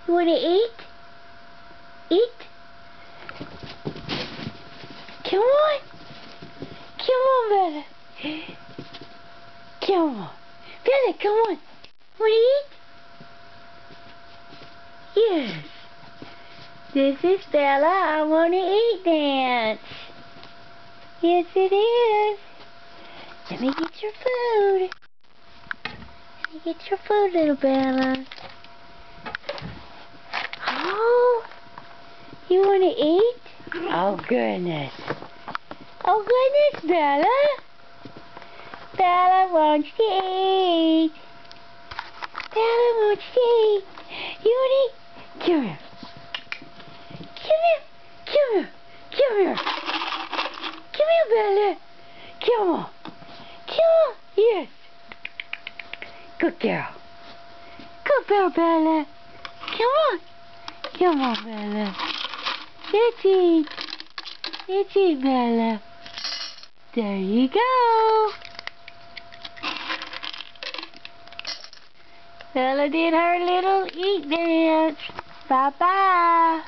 You want to eat? Eat? Come on. Come on, Bella. Come on. Bella, come on. Want to eat? Yes. This is Bella. I want to eat dance. Yes, it is. Let me get your food. Let me get your food, little Bella. Oh, you want to eat? Oh, goodness. Oh, goodness, Bella. Bella wants to eat. Bella wants to eat. You want to eat? Come here. Come here. Come here. Come here. Come here, Bella. Come on. Come on. Yes. Good girl. Good girl, Bella. Come on. Come on, Bella. Let's eat. Let's eat, Bella. There you go. Bella did her little eat dance. Bye-bye.